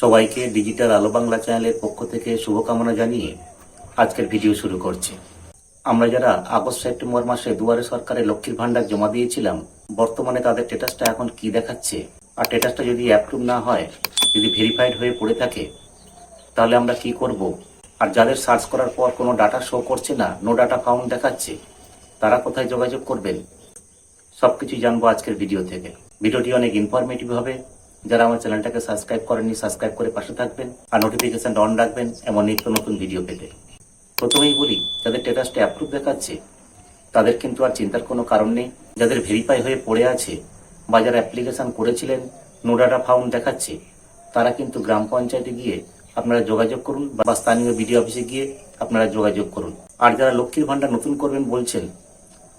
সবাইকে ডিজিটাল আলো বাংলা চ্যানেলের পক্ষ থেকে শুভকামনা জানিয়ে আজকের ভিডিও শুরু করছি। আমরা যারা আগস্ট সেপ্টেম্বর মাসে দুয়ারে সরকারে লক্ষ্মীর ভান্ডার জমা দিয়েছিলাম, বর্তমানে তাদের স্ট্যাটাসটা এখন কি দেখাচ্ছে, আর স্ট্যাটাসটা যদি অ্যাপ্রুভ না হয়, যদি ভেরিফাইড হয়ে পড়ে থাকে, তাহলে আমরা কি করব? আর যাদের সার্চ করার পর কোনো ডাটা শো করছে না, নো ডাটা ফাউন্ড দেখাচ্ছে, তারা কোথায় যোগাযোগ করবেন? সবকিছু জানবো আজকের ভিডিও থেকে। ভিডিওটি অনেক ইনফরমেটিভ হবে। যারা আমার চ্যানেলটাকে সাবস্ক্রাইব করেননি, সাবস্ক্রাইব করে পাশে থাকবেন আর নোটিফিকেশন অন রাখবেন এমন নিত্য নতুন ভিডিও পেতে। প্রথমেই বলি, যাদের স্ট্যাটাসটা অ্যাপ্রুভ দেখাচ্ছে তাদের কিন্তু আর চিন্তার কোনো কারণ নেই। যাদের ভেরিফাই হয়ে পড়ে আছে বা যারা অ্যাপ্লিকেশন করেছিলেন নো ডাটা ফাউন্ড দেখাচ্ছে, তারা কিন্তু গ্রাম পঞ্চায়েতে গিয়ে আপনারা যোগাযোগ করুন বা স্থানীয় বিডিও অফিসে গিয়ে আপনারা যোগাযোগ করুন। আর যারা লক্ষ্মীর ভান্ডার নতুন করবেন বলছেন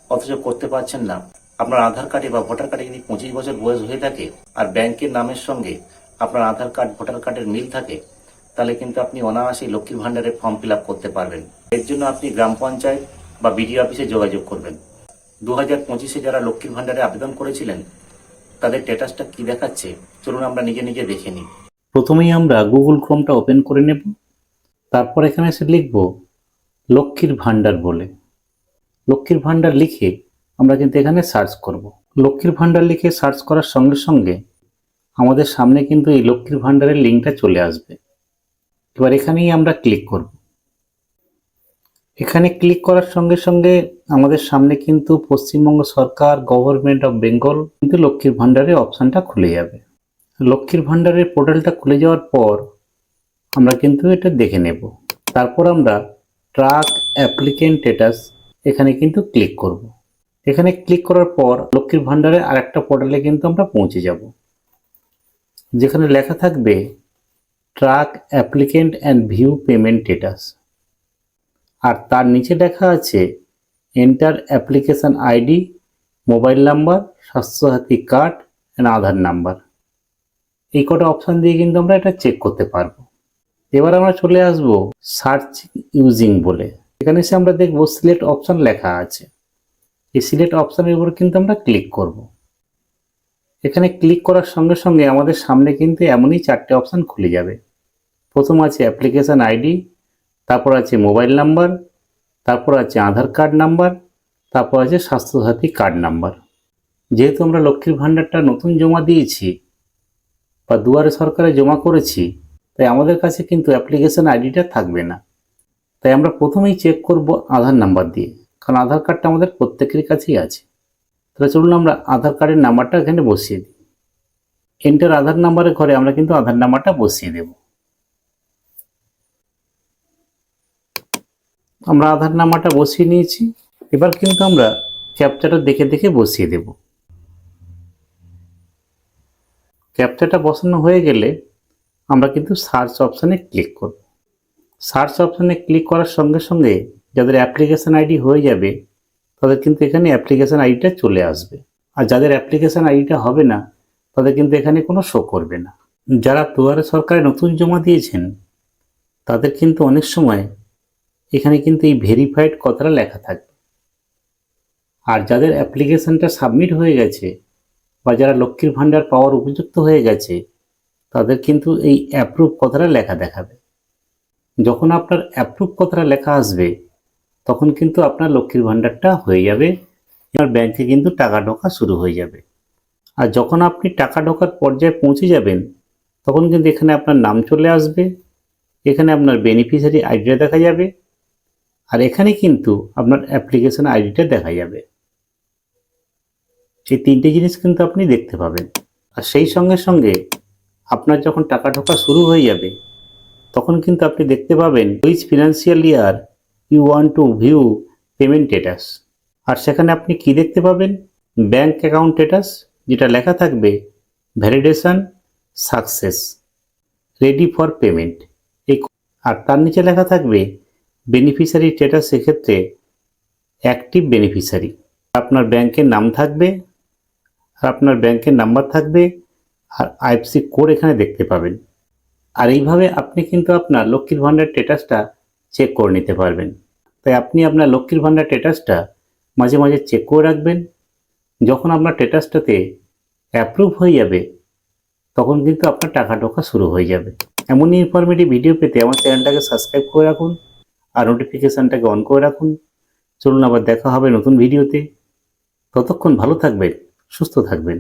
অথচ করতে পারছেন না, আপনার আধার কার্ডে বা ভোটার কার্ডে যদি 25 বছর বয়স হয়ে থাকে আর ব্যাংকের নামের সঙ্গে আপনার আধার কার্ড ভোটার কার্ডের মিল থাকে, তাহলে কিন্তু আপনি অনায়াসেই লক্ষ্মীর ভান্ডারের ফর্ম ফিল আপ করতে পারবেন। এর জন্য আপনি গ্রাম পঞ্চায়েত বা বিডিও অফিসে যোগাযোগ করবেন। 2025-এ যারা লক্ষ্মীর ভান্ডারে আবেদন করেছিলেন তাদের স্ট্যাটাসটা কি দেখাচ্ছে চলুন আমরা নিজে নিজে দেখে নিই। প্রথমেই আমরা গুগল ক্রোমটা ওপেন করে নেব। তারপর এখানে এসে লিখব লক্ষ্মীর ভান্ডার বলে। লক্ষ্মীর ভান্ডার লিখে আমরা কিন্তু এখানে সার্চ করব। লক্ষ্মীর ভান্ডার লিখে সার্চ করার সঙ্গে সঙ্গে আমাদের সামনে কিন্তু এই লক্ষ্মীর ভান্ডারের লিঙ্কটা চলে আসবে। এবার এখানেই আমরা ক্লিক করব। এখানে ক্লিক করার সঙ্গে সঙ্গে আমাদের সামনে কিন্তু পশ্চিমবঙ্গ সরকার, গভর্নমেন্ট অফ বেঙ্গল কিন্তু লক্ষ্মীর ভান্ডারের অপশানটা খুলে যাবে। লক্ষ্মীর ভান্ডারের পোর্টালটা খুলে যাওয়ার পর আমরা কিন্তু এটা দেখে নেব। তারপর আমরা ট্র্যাক অ্যাপ্লিকেন্ট স্ট্যাটাস এখানে কিন্তু ক্লিক করব। এখানে ক্লিক করার পর লক্ষ্মীর ভান্ডারের আরেকটা পোর্টালে কিন্তু আমরা পৌঁছে যাব, যেখানে লেখা থাকবে track applicant and view payment status. আর তার নিচে লেখা আছে enter application ID, mobile number, Swasthyasathi card and Aadhaar number. এই কটা অপশান দিয়ে কিন্তু আমরা এটা চেক করতে পারবো। এবার আমরা চলে আসব সার্চ ইউজিং বলে। এখানে এসে আমরা দেখব সিলেক্ট অপশান লেখা আছে। এই সিলেক্ট অপশানের উপর কিন্তু আমরা ক্লিক করব। এখানে ক্লিক করার সঙ্গে সঙ্গে আমাদের সামনে কিন্তু এমনই 4টে অপশান খুলে যাবে। প্রথম আছে অ্যাপ্লিকেশন আইডি, তারপর আছে মোবাইল নাম্বার, তারপর আছে আধার কার্ড নাম্বার, তারপর আছে স্বাস্থ্যসাথী কার্ড নাম্বার। যেহেতু আমরা লক্ষ্মীর ভান্ডারটা নতুন জমা দিয়েছি বা দুয়ারে সরকারে জমা করেছি, তাই আমাদের কাছে কিন্তু অ্যাপ্লিকেশন আইডিটা থাকবে না। তাই আমরা প্রথমেই চেক করব আধার নাম্বার দিয়ে, কারণ আধার কার্ডটা আমাদের প্রত্যেকের কাছেই আছে। তাহলে চলুন আমরা আধার কার্ডের নাম্বারটা এখানে বসিয়ে দিই। এন্টার আধার নাম্বারের ঘরে আমরা কিন্তু আধার নাম্বারটা বসিয়ে দেব। আমরা আধার নাম্বারটা বসিয়ে নিয়েছি। এবার কিন্তু আমরা ক্যাপচাটা দেখে দেখে বসিয়ে দেব। ক্যাপচাটা বসানো হয়ে গেলে আমরা কিন্তু সার্চ অপশানে ক্লিক করব। সার্চ অপশানে ক্লিক করার সঙ্গে সঙ্গে যাদের অ্যাপ্লিকেশন আইডি হয়ে যাবে তাদের কিন্তু এখানে অ্যাপ্লিকেশন আইডিটা চলে আসবে। আর যাদের অ্যাপ্লিকেশন আইডিটা হবে না তাদের কিন্তু এখানে কোনো শো করবে না। যারা দুয়ারে সরকারে নতুন জমা দিয়েছেন তাদের কিন্তু অনেক সময় এখানে কিন্তু এই ভেরিফাইড কথাটা লেখা থাকবে। আর যাদের অ্যাপ্লিকেশনটা সাবমিট হয়ে গেছে বা যারা লক্ষ্মীর ভান্ডার পাওয়ার উপযুক্ত হয়ে গেছে তাদের কিন্তু এই অ্যাপ্রুভ কথাটা লেখা দেখাবে। যখন আপনার অ্যাপ্রুভ কথাটা লেখা আসবে তখন কিন্তু আপনার লক্ষ্মীর ভান্ডারটা হয়ে যাবে, আপনার ব্যাংকে কিন্তু টাকা ঢোকা শুরু হয়ে যাবে। আর যখন আপনি টাকা ঢোকার পর্যায়ে পৌঁছে যাবেন তখন কিন্তু এখানে আপনার নাম চলে আসবে, এখানে আপনার বেনিফিশিয়ারি আইডিটা দেখা যাবে, আর এখানে কিন্তু আপনার অ্যাপ্লিকেশন আইডিটা দেখা যাবে। এই 3টে জিনিস কিন্তু আপনি দেখতে পাবেন। আর সেই সঙ্গে সঙ্গে আপনার যখন টাকা ঢোকা শুরু হয়ে যাবে তখন কিন্তু আপনি দেখতে পাবেন which financial year you want to view payment status. আর সেখানে আপনি কি দেখতে পাবেন? ব্যাংক অ্যাকাউন্ট স্ট্যাটাস, যেটা লেখা থাকবে validation success, ready for payment. আর তার নিচে লেখা থাকবে বেনিফিশিয়ারি স্ট্যাটাস, সেক্ষেত্রে অ্যাক্টিভ বেনিফিশিয়ারি। আপনার ব্যাংকের নাম থাকবে আর আপনার ব্যাংকের নাম্বার থাকবে আর আইএফএসসি কোড এখানে দেখতে পাবেন। আর এইভাবে আপনি কিন্তু আপনার লক্ষ্মীর ভান্ডার স্ট্যাটাসটা চেক করে নিতে পারবেন। তাই আপনি আপনার লক্ষ্মীর ভান্ডার স্ট্যাটাসটা মাঝে মাঝে চেক করে রাখবেন। যখন আপনার স্ট্যাটাসটাতে অ্যাপ্রুভ হয়ে যাবে তখন কিন্তু আপনার টাকা ঢোকা শুরু হয়ে যাবে। এমনই ইনফরমেটিভ ভিডিও পেতে আমার চ্যানেলটাকে সাবস্ক্রাইব করে রাখুন আর নোটিফিকেশনটাকে অন করে রাখুন। চলুন আবার দেখা হবে নতুন ভিডিওতে। ততক্ষণ ভালো থাকবেন, সুস্থ থাকবেন।